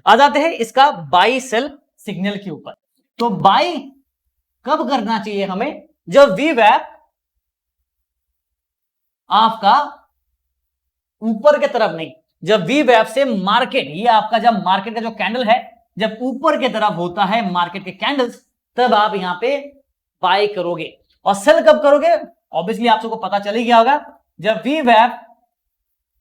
आ जाते हैं इसका बाई सेल सिग्नल के ऊपर। तो बाई कब करना चाहिए हमें? जब वीवैप आपका ऊपर की तरफ नहीं, जब वीवैप से मार्केट, ये आपका जब मार्केट का जो कैंडल है जब ऊपर की तरफ होता है मार्केट के कैंडल्स, तब आप यहां पे बाय करोगे। और सेल कब करोगे? ऑब्वियसली आप सबको पता चल ही गया होगा, जब वीवैप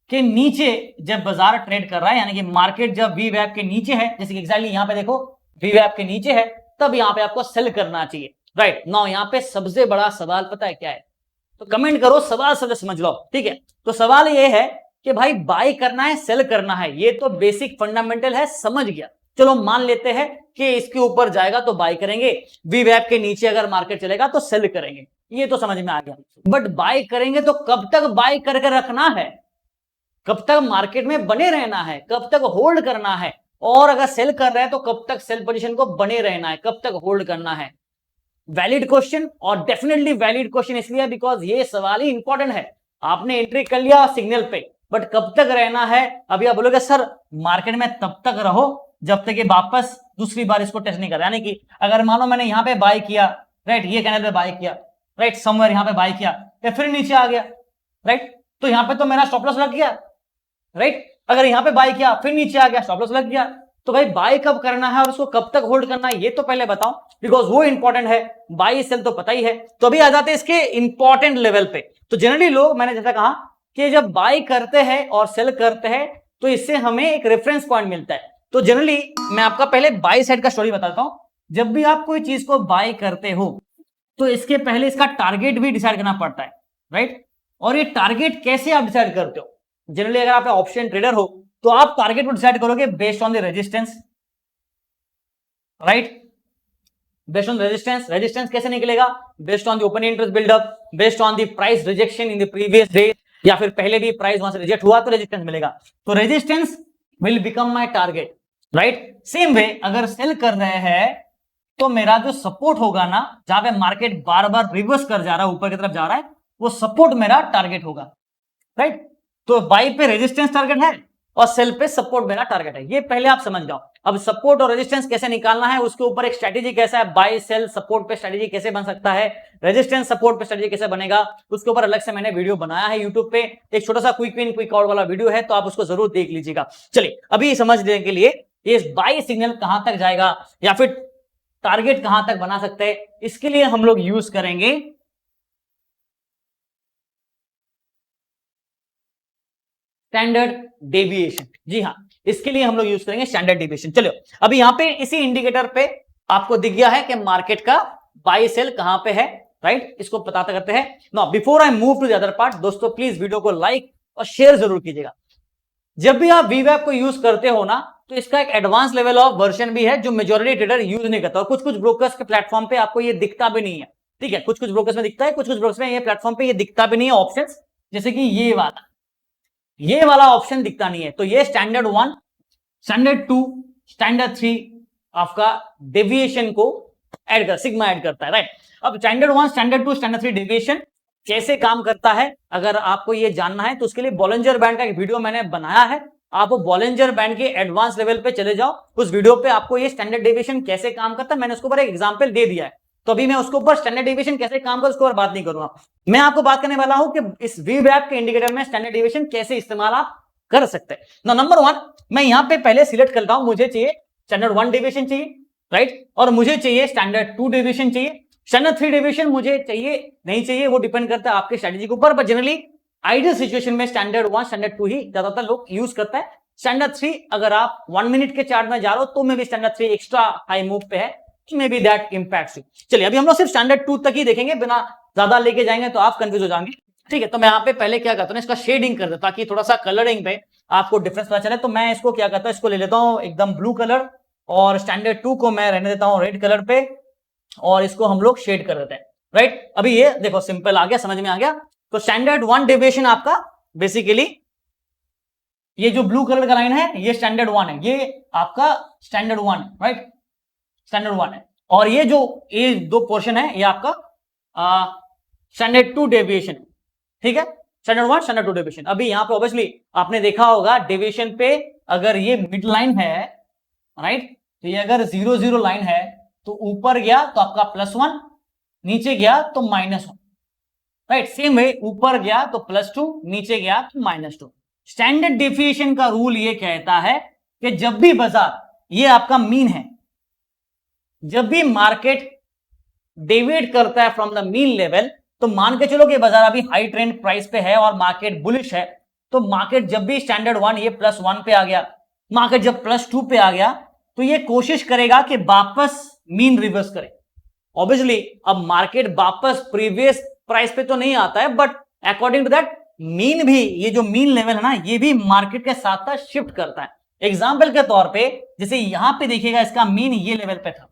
के नीचे जब बाजार ट्रेड कर रहा है, यानी कि मार्केट जब वीवैप के नीचे है, जैसे कि एग्जैक्टली यहां पे देखो वीवैप के नीचे है, तब यहां पे आपको सेल करना चाहिए। राइट नाउ यहां पे सबसे बड़ा सवाल पता है क्या है? तो कमेंट करो, सवाल से समझ लो, ठीक है। तो सवाल ये है कि भाई बाय करना है सेल करना है, ये तो बेसिक फंडामेंटल है, समझ गया। चलो मान लेते हैं कि इसके ऊपर जाएगा तो बाय करेंगे, वीवैप के नीचे अगर मार्केट चलेगा तो सेल करेंगे, ये तो समझ में आ गया। बट बाय करेंगे तो कब तक बाय करके रखना है? कब तक मार्केट में बने रहना है? कब तक होल्ड करना है? और अगर सेल कर रहे हैं तो कब तक सेल पोजीशन को बने रहना है, कब तक होल्ड करना है? वैलिड क्वेश्चन, और डेफिनेटली वैलिड क्वेश्चन इसलिए बिकॉज ये सवाल ही इंपॉर्टेंट है। आपने एंट्री कर लिया सिग्नल पे, बट कब तक रहना है? अभी आप बोलोगे सर मार्केट में तब तक रहो जब तक ये वापस दूसरी बार इसको टेस्ट नहीं कर, यानी कि अगर मानो मैंने यहां पे बाय किया, राइट, ये कैंडल पे बाय किया, राइट, समवेयर यहां पे बाय किया, फिर नीचे आ गया, राइट, तो यहां पे तो मेरा स्टॉप लॉस लग गया, राइट। अगर यहां पे बाय किया फिर नीचे आ गया, स्टॉप लॉस लग गया। तो भाई बाय कब करना है और उसको कब तक होल्ड करना है, ये तो पहले बताओ, बिकॉज वो इंपॉर्टेंट है। बाय सेल तो पता ही है। तो अभी आ जाते हैं इसके इंपॉर्टेंट लेवल पे। तो जनरली लोग, मैंने जैसा कहा कि जब बाय करते हैं और सेल करते हैं तो इससे हमें एक रेफरेंस पॉइंट मिलता है। तो जनरली मैं आपका पहले बाय साइड का स्टोरी बताता हूं। जब भी आप कोई चीज को बाय करते हो तो इसके पहले इसका टारगेट भी डिसाइड करना पड़ता है, राइट। और ये टारगेट कैसे आप डिसाइड करते हो? जनरली अगर आप ऑप्शन ट्रेडर हो तो आप टारगेट को डिसाइड करोगे based on the resistance, right, based on resistance. Resistance कैसे निकलेगा? Based on the open interest buildup, based on the price rejection in the previous day, या फिर पहले भी प्राइस वहां से रिजेक्ट हुआ तो रेजिस्टेंस मिलेगा। तो resistance will become my target, right. Same way अगर सेल कर रहे हैं तो मेरा जो सपोर्ट होगा ना, जहां पे मार्केट बार बार रिवर्स कर जा रहा है, ऊपर की तरफ जा रहा है, वो सपोर्ट मेरा टारगेट होगा, राइट। तो बाई पे रेजिस्टेंस टारगेट है और सेल पे सपोर्ट मेरा टारगेट है, ये पहले आप समझ जाओ। अब सपोर्ट और रेजिस्टेंस कैसे निकालना है, उसके ऊपर एक स्ट्रेटेजी कैसा है, बाय सेल सपोर्ट पे स्ट्रेटेजी कैसे बन सकता है, रेजिस्टेंस सपोर्ट पे स्ट्रेटेजी कैसे बनेगा, उसके ऊपर अलग से मैंने वीडियो बनाया है यूट्यूब पे, एक छोटा सा क्विक विन क्विक आउट वाला वीडियो है, तो आप उसको जरूर देख लीजिएगा। चलिए अभी समझने के लिए ये बाय सिग्नल कहां तक जाएगा या फिर टारगेट कहां तक बना सकते हैं, इसके लिए हम लोग यूज करेंगे स्टैंडर्ड डेविएशन। जी हाँ, इसके लिए हम लोग यूज करेंगे स्टैंडर्ड डेविएशन। चलो अभी यहां पे इसी इंडिकेटर पे आपको दिख गया है कि मार्केट का बाय सेल कहां पे है, राइट। इसको पता करते हैं। Now before I move to the other part, दोस्तों प्लीज वीडियो को लाइक और शेयर जरूर कीजिएगा। जब भी आप वीवैप को यूज करते हो ना, तो इसका एक एडवांस लेवल ऑफ वर्जन भी है जो मेजॉरिटी ट्रेडर यूज नहीं करता, और कुछ कुछ ब्रोकर्स के प्लेटफॉर्म पे आपको ये दिखता भी नहीं है, ठीक है। कुछ कुछ ब्रोकर्स में दिखता है, कुछ कुछ ब्रोकर्स में ये प्लेटफॉर्म पे ये दिखता भी नहीं है ऑप्शंस, जैसे कि ये वाला ऑप्शन दिखता नहीं है। तो ये स्टैंडर्ड 1, स्टैंडर्ड 2, स्टैंडर्ड 3 आपका डेविएशन को ऐड कर, सिग्मा ऐड करता है, राइट। अब स्टैंडर्ड 1, स्टैंडर्ड 2, स्टैंडर्ड 3 डेविएशन कैसे काम करता है, अगर आपको ये जानना है तो उसके लिए बॉलिंजर बैंड का एक वीडियो मैंने बनाया है। आप बॉलिंजर बैंड के एडवांस लेवल पे चले जाओ, उस वीडियो पे आपको ये स्टैंडर्ड डेविएशन कैसे काम करता है मैंने उसके ऊपर एक एग्जांपल दे दिया है। तो अभी मैं उसके ऊपर स्टैंडर्ड डेविएशन कैसे काम कर उसके ऊपर बात नहीं करूंगा। मैं आपको बात करने वाला हूं कि इस वीवैप के इंडिकेटर में स्टैंडर्ड डेविएशन कैसे इस्तेमाल आप कर सकते हैं। नंबर 1, मैं यहां पे पहले सिलेक्ट करता हूं, मुझे चाहिए स्टैंडर्ड 1 डेविएशन चाहिए, राइट, और मुझे चाहिए स्टैंडर्ड 2 डेविएशन चाहिए। स्टैंडर्ड 3 डेविएशन मुझे चाहिए नहीं चाहिए वो डिपेंड करता है आपके स्ट्रेटेजी के ऊपर, बट जनरली आइडियल सिचुएशन में स्टैंडर्ड 1, स्टैंडर्ड 2 ही ज्यादातर लोग यूज करता है। स्टैंडर्ड 3 अगर आप 1 मिनट के चार्ट में जा रहे हो तो मे भी स्टैंडर्ड 3 एक्स्ट्रा हाई मूव पे है, may be that impacts you. चलिए अभी हम लोग सिर्फ स्टैंडर्ड 2 तक ही देखेंगे, बिना ज्यादा लेके जाएंगे तो आप कंफ्यूज हो जाएंगे, ठीक है। तो मैं यहाँ पे पहले क्या करता हूँ, इसका शेडिंग कर देता ताकि थोड़ा सा कलरिंग पे आपको डिफरेंस पता चले। तो मैं इसको क्या करता हूँ, इसको ले लेता हूँ एकदम ब्लू कलर, और स्टैंडर्ड 2 को मैं रहने देता हूँ रेड कलर पे, और इसको हम लोग शेड कर देते हैं, राइट। अभी ये देखो सिंपल आ गया, समझ में आ गया। तो स्टैंडर्ड 1 डेविएशन आपका बेसिकली ये जो ब्लू कलर का लाइन है ये स्टैंडर्ड 1 है, ये आपका स्टैंडर्ड 1, राइट, स्टैंडर्ड 1 है। और ये जो ये दो पोर्शन है ये आपका स्टैंडर्ड 2 डेविएशन, ठीक है। Standard 1, standard 2 deviation. अभी यहां पे ऑब्वियसली आपने देखा होगा डेविएशन पे अगर ये मिड लाइन है राइट। तो ये अगर 0 0 लाइन है तो ऊपर गया तो आपका +1, नीचे गया तो -1, राइट। सेम वे ऊपर गया तो +2, नीचे गया तो -2। स्टैंडर्ड डेविएशन का रूल ये कहता है कि जब भी बाजार, ये आपका मीन है, जब भी मार्केट डेविएट करता है फ्रॉम द मीन लेवल, तो मान के चलो कि बाजार अभी हाई ट्रेंड प्राइस पे है और मार्केट बुलिश है, तो मार्केट जब भी स्टैंडर्ड 1 ये +1 पे आ गया, मार्केट जब +2 पे आ गया, तो ये कोशिश करेगा कि वापस मीन रिवर्स करे। ऑब्वियसली अब मार्केट वापस प्रीवियस प्राइस पे तो नहीं आता है, but according to that mean भी, ये जो मीन लेवल है ना, ये भी मार्केट के साथ साथ शिफ्ट करता है। एग्जाम्पल के तौर पे जैसे यहां पे देखिएगा इसका मीन ये लेवल पे था,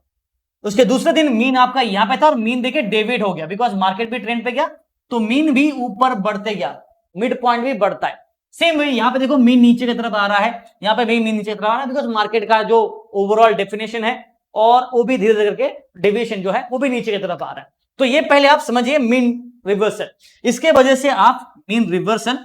उसके दूसरे दिन मीन आपका यहां पे था और मीन देखिए डेविएट हो गया, बिकॉज मार्केट भी ट्रेंड पे गया तो मीन भी ऊपर बढ़ते गया, मिड पॉइंट भी बढ़ता है। सेम वे यहां पे देखो मीन नीचे की तरफ आ रहा है, यहां पे भी मीन नीचे की तरफ आ रहा है, बिकॉज मार्केट का जो ओवरऑल डेफिनेशन है और वो भी धीरे धीरे करके डेविएशन जो है वो भी नीचे की तरफ आ रहा है। तो ये पहले आप समझिए मीन रिवर्सल, इसके वजह से आप मीन रिवर्सल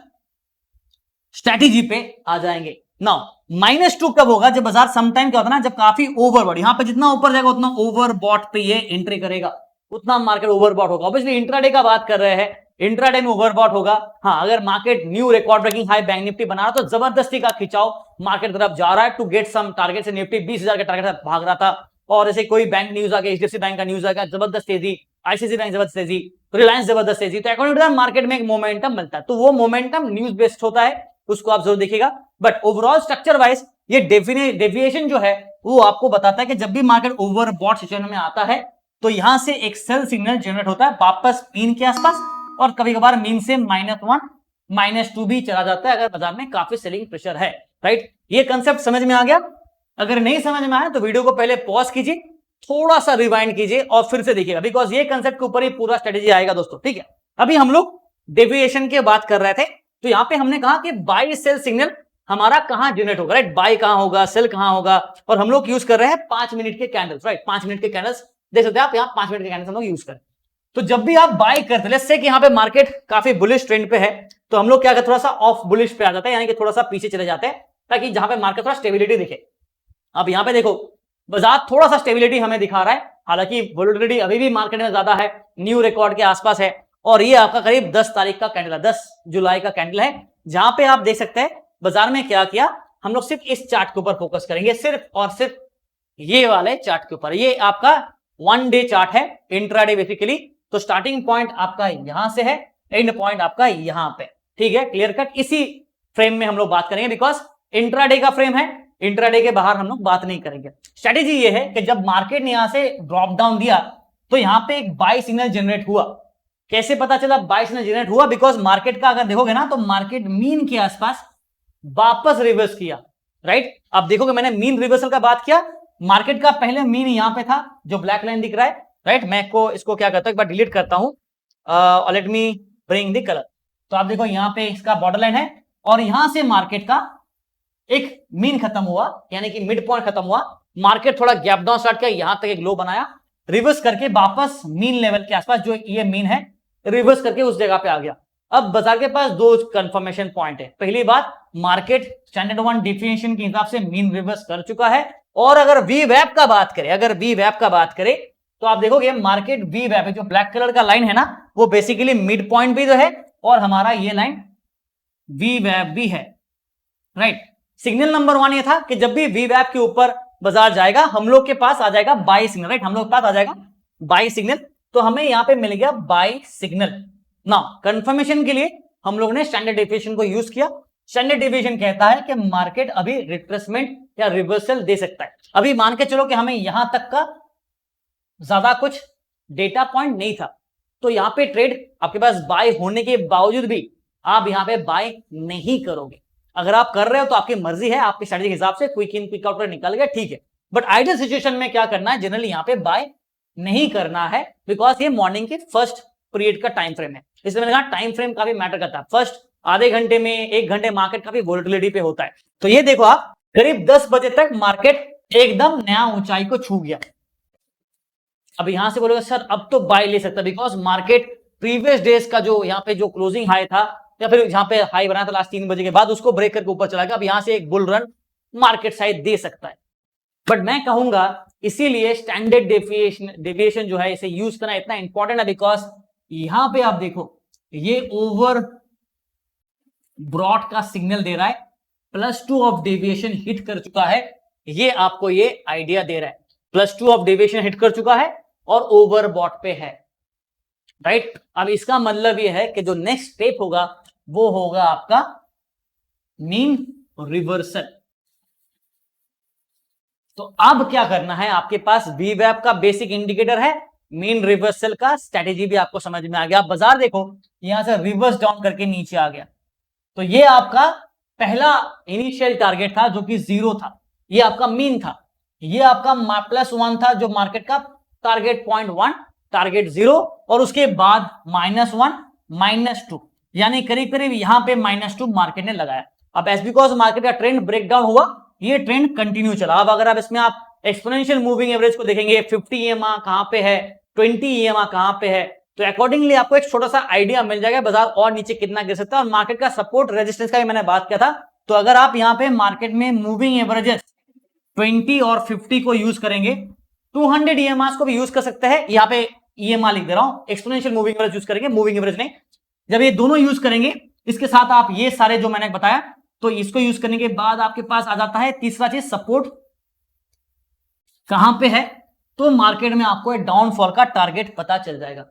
स्ट्रैटेजी पे आ जाएंगे। नाउ -2 कब होगा? जब बाजार समटाइम क्या होता है ना, जब काफी ओवरबॉट, यहां पे जितना ऊपर जाएगा उतना ओवरबॉट पे ये एंट्री करेगा, उतना मार्केट ओवरबॉट होगा। ऑब्वियसली इंट्राडे का बात कर रहे हैं, इंट्राडे में ओवरबॉट होगा। हाँ, अगर market new record breaking high Bank Nifty बना रहा तो जबरदस्ती का खिंचाव मार्केट तरफ जा रहा है टू गेट सम टारगेट। से निफ्टी 20,000 के टारगेट तक भाग रहा था, और ऐसे कोई बैंक न्यूज आ गया, एचडीएफसी बैंक का न्यूज आ गया, जबरदस्त तेजी, आईसीआईसीआई बैंक जबरदस्त तेजी, रिलायंस जबरदस्त तेजी, तो अकॉर्डिंग टू दैट मार्केट में एक मोमेंटम मिलता है। तो वो मोमेंटम न्यूज बेस्ड होता है, उसको आप जरूर देखिएगा। बट ओवरऑल स्ट्रक्चर वाइज ये डेविएशन जो है वो आपको बताता है कि जब भी मार्केट ओवरबॉट सिचुएशन में आता है तो यहां से एक सेल सिग्नल जनरेट होता है वापस मीन के आसपास, और कभी कभार मीन से -1 -2 भी चला जाता है अगर बाजार में काफी सेलिंग प्रेशर है, राइट। ये कंसेप्ट समझ में आ गया? अगर नहीं समझ में आया तो वीडियो को पहले पॉज कीजिए, थोड़ा सा रिवाइंड कीजिए और फिर से देखिएगा, बिकॉज ये कंसेप्ट के ऊपर ही पूरा स्ट्रेटेजी आएगा दोस्तों, ठीक है। अभी हम लोग डेविएशन की बात कर रहे थे, तो यहां पे हमने कहा कि बाय सेल सिग्नल हमारा कहां जनरेट होगा, राइट। बाय कहां होगा, सेल कहां होगा, और हम लोग यूज कर रहे हैं 5 मिनट के कैंडल्स, राइट। 5 मिनट के कैंडल्स देख सकते हैं आप, यहां 5 मिनट के कैंडल्स हम लोग यूज करें। तो जब भी आप बाय करते हैं, लेट्स से कि यहां पे मार्केट काफी बुलिश ट्रेंड पे है, तो हम लोग क्या करते हैं, थोड़ा सा ऑफ बुलिश पे आ जाते हैं, यानी कि थोड़ा सा पीछे चले जाते हैं, ताकि जहां पे मार्केट थोड़ा स्टेबिलिटी दिखे। अब यहां पे देखो बाजार थोड़ा सा स्टेबिलिटी हमें दिखा रहा है, हालांकि वोलेटिलिटी अभी भी मार्केट में ज्यादा है, न्यू रिकॉर्ड के आसपास है, और ये आपका करीब 10 तारीख का कैंडल है, 10 जुलाई का कैंडल है, जहां पे आप देख सकते हैं बाजार में क्या किया। हम लोग सिर्फ इस चार्ट के ऊपर फोकस करेंगे, सिर्फ और सिर्फ ये वाले चार्ट के ऊपर। ये आपका 1 डे चार्ट है, इंट्राडे बेसिकली। तो स्टार्टिंग पॉइंट आपका यहां से है, एंड पॉइंट आपका यहां पे, ठीक है, क्लियर कट। इसी फ्रेम में हम लोग बात करेंगे, बिकॉज इंट्राडे का फ्रेम है, इंट्राडे के बाहर हम लोग बात नहीं करेंगे। स्ट्रेटेजी ये है कि जब मार्केट ने यहां से ड्रॉप डाउन दिया तो यहां पे एक बाय सिग्नल जनरेट हुआ। कैसे पता चला बाय सिग्नल जनरेट हुआ? बिकॉज मार्केट का अगर देखोगे ना तो मार्केट मीन के आसपास वापस रिवर्स किया, राइट। अब देखोगे मैंने मीन रिवर्सल का बात किया, मार्केट का पहले मीन यहां पे था, जो ब्लैक लाइन दिख रहा है, राइट। मैं इसको क्या करता हूं, एक बार डिलीट करता हूं, let me bring the colour. तो आप देखो यहां पे इसका बॉर्डर लाइन है, और यहां से मार्केट का एक मीन खत्म हुआ, यानी कि मिड पॉइंट खत्म हुआ, मार्केट थोड़ा गैप डाउन स्टार्ट किया, यहां तक एक लो बनाया, रिवर्स करके वापस मीन लेवल के आसपास, जो ये मीन है, रिवर्स करके उस जगह पे आ गया। अब बाजार के पास दो कंफर्मेशन पॉइंट है। पहली बात, मार्केट स्टैंडर्ड 1 डिफिनेशन के हिसाब से मीन रिवर्स कर चुका है, और अगर वी वैप का बात करें, तो आप देखोगे मार्केट वी वैप, जो ब्लैक कलर का लाइन है ना, वो बेसिकली मिड पॉइंट भी तो है, और हमारा ये लाइन वी वैप भी है, राइट। सिग्नल नंबर 1 ये था कि जब भी वी वैप के ऊपर बाजार जाएगा, हम लोग के पास आ जाएगा बाय सिग्नल, राइट। हम लोग के पास आ जाएगा बाय सिग्नल, तो हमें यहां पे मिल गया बाय सिग्नल। ना कंफर्मेशन के लिए हम लोग ने स्टैंडर्ड डेविएशन को यूज किया। स्टैंडर्ड डेविएशन कहता है कि मार्केट अभी रिट्रेसमेंट या रिवर्सल दे सकता है। अभी मान के चलो कि हमें यहां तक का ज्यादा कुछ डेटा पॉइंट नहीं था, तो यहां पे ट्रेड आपके पास बाय होने के बावजूद भी आप यहां पे बाय नहीं करोगे। अगर आप कर रहे हो तो आपकी मर्जी है, आपकी स्ट्रेटजी के हिसाब से क्विक इन क्विक आउट निकल गया, ठीक है। बट आइडियल सिचुएशन में क्या करना है, जनरली यहां पे बाय नहीं करना है, बिकॉज ये मॉर्निंग के फर्स्ट पीरियड का टाइम फ्रेम है। इसलिए मैंने कहा टाइम फ्रेम काफी मैटर करता है। फर्स्ट आधे घंटे में, 1 घंटे मार्केट काफी वोलेटिलिटी पे होता है। तो ये देखो आप, करीब 10 बजे तक मार्केट एकदम नया ऊंचाई को छू गया। अब यहां से बोलोगे सर अब तो बाय ले सकता, बिकॉज मार्केट प्रीवियस डेज का जो यहाँ पे जो क्लोजिंग हाई था, या फिर जहां पे हाई बनाया था लास्ट 3 बजे के बाद, उसको ब्रेक करके ऊपर चला गया। अब यहां से एक बुल रन मार्केट शायद दे सकता है। बट मैं कहूंगा इसीलिए स्टैंडर्ड डेविएशन जो है इसे यूज करना इतना इंपॉर्टेंट है, बिकॉज यहां पे आप देखो ये ओवर ब्रॉड का सिग्नल दे रहा है, +2 ऑफ डेविएशन हिट कर चुका है, ये आपको ये आइडिया दे रहा है +2 ऑफ डेविएशन हिट कर चुका है और ओवर बॉट पे है, राइट। अब इसका मतलब ये है कि जो नेक्स्ट स्टेप होगा वो होगा आपका मीन रिवर्सल। तो अब क्या करना है, आपके पास वीवैप का बेसिक इंडिकेटर है, मीन रिवर्सल का स्ट्रेटेजी भी आपको समझ में आ गया। आप बाजार देखो यहां से रिवर्स डाउन करके नीचे आ गया, तो ये आपका पहला इनिशियल टारगेट था जो कि 0 था, ये आपका मीन था, ये आपका +1 था जो मार्केट का टारगेट 0.1 टारगेट 0, और उसके बाद -1 -2, यानी करीब करीब यहां पे -2 मार्केट ने लगाया। अब एज बिकॉज मार्केट का ट्रेंड ब्रेकडाउन हुआ, ये ट्रेंड कंटिन्यू चला। अब अगर आप इसमें आप एक्सपोनेंशियल मूविंग एवरेज को देखेंगे 50 EMA कहां पे है, 20 EMA कहां पे है, तो अकॉर्डिंगली आपको एक छोटा सा आइडिया मिल जाएगा बाजार और नीचे कितना गिर सकता है। और मार्केट का सपोर्ट रेजिस्टेंस का भी मैंने बात किया था, तो अगर आप यहां पे मार्केट में मूविंग एवरेजेस 20 और 50 को यूज करेंगे, 200 EMAs को भी यूज कर सकते हैं, यहां पे EMA लिख दे रहा हूं, एक्सपोनेंशियल मूविंग एवरेज यूज करेंगे, मूविंग एवरेज नहीं। जब ये दोनों यूज करेंगे, इसके साथ आप ये सारे जो मैंने बताया, तो इसको यूज करने के बाद आपके पास आ जाता है तीसरा चीज, सपोर्ट कहां पे है, तो मार्केट में आपको एक डाउनफॉल का टारगेट पता चल जाएगा।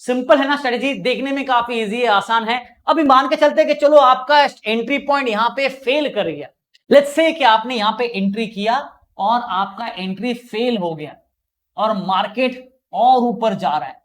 सिंपल है ना स्ट्रेटेजी, देखने में काफी इजी है, आसान है। अभी मान के चलते कि चलो आपका एंट्री पॉइंट यहां पे फेल कर गया, लेट्स से कि आपने यहां पे एंट्री किया और आपका एंट्री फेल हो गया और मार्केट और ऊपर जा रहा है,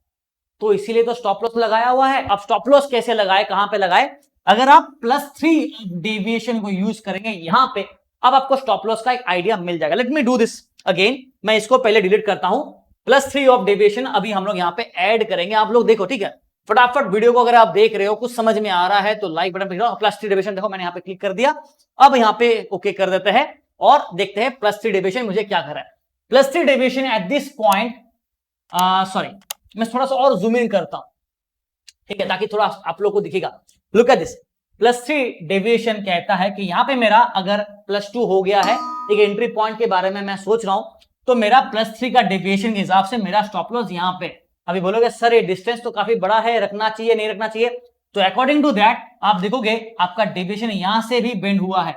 तो इसीलिए तो स्टॉप लॉस लगाया हुआ है। अब स्टॉप लॉस कैसे लगाए, कहां पे लगाए, अगर आप +3 डेविएशन को यूज करेंगे यहां पे, अब आपको स्टॉप लॉस का एक आइडिया मिल जाएगा। Let me do this again, मैं इसको पहले डिलीट करता हूं। +3 ऑफ डेविएशन अभी हम लोग यहां पे ऐड करेंगे, आप लोग देखो, ठीक है। फटाफट वीडियो को अगर आप देख रहे हो, कुछ समझ में आ रहा है तो लाइक बटन पे +3 डेविएशन देखो, मैंने यहां पे क्लिक कर दिया। अब यहां पे ओके कर देते हैं और देखते हैं +3 डेविएशन मुझे क्या कर रहा है। +3 deviation at this point, sorry मैं थोड़ा सा और जूम इन करता हूं, ठीक है, ताकि थोड़ा आप लोग को दिखेगा। लुक एट दिस, +3 डेविएशन कहता है कि यहां पे मेरा अगर +2 हो गया है, एक एंट्री पॉइंट के बारे में मैं सोच रहा हूं, तो मेरा +3 का डेविएशन के हिसाब से मेरा स्टॉप लॉस यहां पे। अभी बोलोगे सर ये डिस्टेंस तो काफी बड़ा है, रखना चाहिए नहीं रखना चाहिए, तो अकॉर्डिंग टू दैट आप देखोगे आपका डेविएशन यहां से भी बेंड हुआ है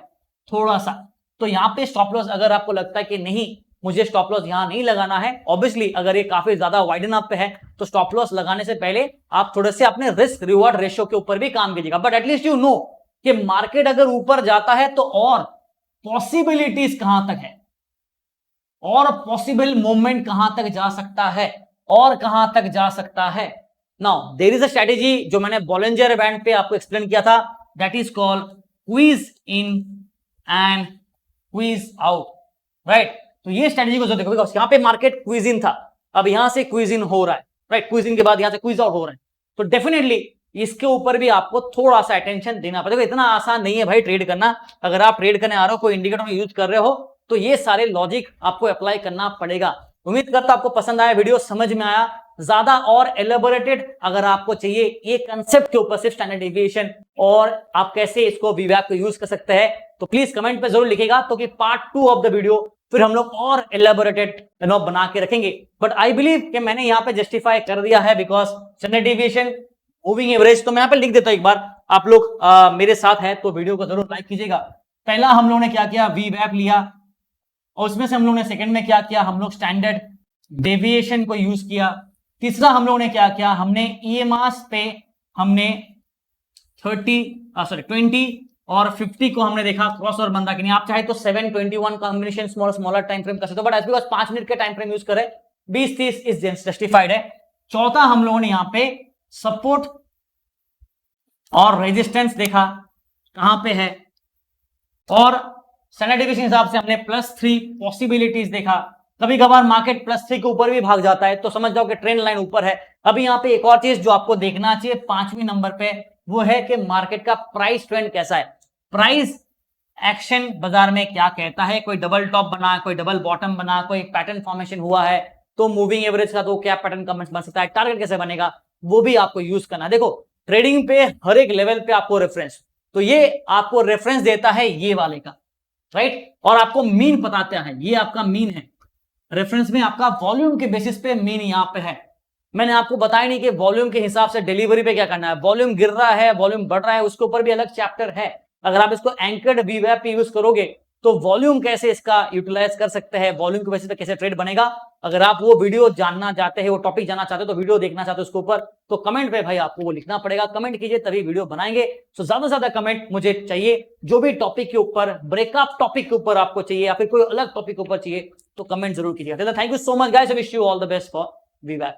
थोड़ा सा, तो यहां पे स्टॉप लॉस अगर आपको लगता है कि नहीं मुझे स्टॉप लॉस यहां नहीं लगाना है, ऑब्वियसली अगर ये काफी ज्यादा वाइडन अप पे है, तो स्टॉप लॉस लगाने से पहले आप थोड़े से अपने रिस्क रिवॉर्ड रेशियो के ऊपर भी काम कीजिएगा। बट एटलीस्ट यू नो कि मार्केट अगर ऊपर जाता है तो और पॉसिबिलिटीज कहां तक है, और पॉसिबल मूवमेंट कहां तक जा सकता है, और कहां तक जा सकता है। Now there is a strategy जो मैंने बॉलिंजर बैंड पे आपको एक्सप्लेन किया था, that is called squeeze in and squeeze out, right. तो ये स्ट्रेटेजी को जो देखो, बिकॉज़ यहां पे मार्केट क्वीज इन था, अब यहां से क्वीज इन हो रहा है, राइट, क्वीज इन के बाद यहां से क्वीज आउट हो रहा है, तो डेफिनेटली इसके ऊपर भी आपको थोड़ा सा अटेंशन देना पड़ेगा। इतना आसान नहीं है भाई ट्रेड करना, अगर आप ट्रेड करने आ रहे हो, कोई इंडिकेटर यूज कर रहे हो, तो ये सारे लॉजिक आपको अप्लाई करना पड़ेगा। उम्मीद करता आपको पसंद आया, वीडियो समझ में आया। ज्यादा और एलेबोरेटेड अगर आपको चाहिए ये कंसेप्ट के ऊपर, सिर्फ स्टैंडर्ड डेविएशन और आप कैसे इसको वीवैप को यूज कर सकते हैं, तो प्लीज कमेंट पे जरूर लिखेगा, तो कि पार्ट 2 ऑफ द वीडियो फिर हम लोग और एलेबोरेटेड बना के रखेंगे। बट आई बिलीव कि मैंने यहाँ पे जस्टिफाई कर दिया है, because standard deviation, moving average, तो मैं यहाँ पे लिख देता हूं एक बार, आप लोग मेरे साथ है तो वीडियो को जरूर लाइक कीजिएगा। पहला हम लोगों ने क्या किया, वीवैप लिया, और उसमें से हम लोगों ने सेकंड में क्या किया, हम लोग स्टैंडर्ड डेविएशन को यूज किया। तीसरा हम लोगों ने क्या किया, हमने EMAs पे हमने 20 और 50 को हमने देखा क्रॉस और बंदा कि नहीं। आप चाहे तो 7-21 कॉम्बिनेशन स्मॉलर टाइम फ्रेम कर सकते हो, बट एज बिकॉज 5 मिनट के टाइम फ्रेम यूज करे, 20-30 इज जस्टिफाइड है। चौथा हम लोगों ने यहाँ पे सपोर्ट और रेजिस्टेंस देखा कहां पे है, और स्टैंडर्ड डेविएशन हिसाब से हमने +3 पॉसिबिलिटीज देखा। कभी कभार मार्केट +3 के ऊपर भी भाग जाता है, तो समझ जाओ कि ट्रेंड लाइन ऊपर है। अभी यहाँ पे एक और चीज जो आपको देखना चाहिए 5वें नंबर पे, वो है कि मार्केट का प्राइस ट्रेंड कैसा है, प्राइस एक्शन बाजार में क्या कहता है। कोई डबल टॉप बना, कोई डबल बॉटम बना, कोई पैटर्न फॉर्मेशन हुआ है, तो मूविंग एवरेज का तो क्या पैटर्न बन सकता है, टारगेट कैसे बनेगा, वो भी आपको यूज करना। देखो ट्रेडिंग पे हर एक लेवल पे आपको रेफरेंस, तो ये आपको रेफरेंस देता है ये वाले का, राइट, और आपको मीन बताते हैं, ये आपका मीन है, रेफरेंस में आपका वॉल्यूम के बेसिस पे मीन यहां पे है। मैंने आपको बताया नहीं कि वॉल्यूम के हिसाब से डिलीवरी पे क्या करना है, वॉल्यूम गिर रहा है, वॉल्यूम बढ़ रहा है, उसके ऊपर भी अलग चैप्टर है। अगर आप इसको एंकर्ड वीवेब पे यूज करोगे तो वॉल्यूम कैसे इसका यूटिलाइज कर सकते हैं, वॉल्यूम के बेसिस पे कैसे ट्रेड बनेगा, अगर आप वो वीडियो जानना चाहते हैं, वो टॉपिक जानना चाहते हो, तो वीडियो देखना चाहते हो उसके ऊपर, तो कमेंट पे भाई आपको वो लिखना पड़ेगा, कमेंट कीजिए तभी वीडियो बनाएंगे। तो ज्यादा से ज्यादा कमेंट मुझे चाहिए, जो भी टॉपिक के ऊपर, ब्रेकअप टॉपिक के ऊपर आपको चाहिए या फिर कोई अलग टॉपिक के ऊपर चाहिए तो कमेंट जरूर कीजिएगा। Thank you so much guys, wish you all the best for वीवेब।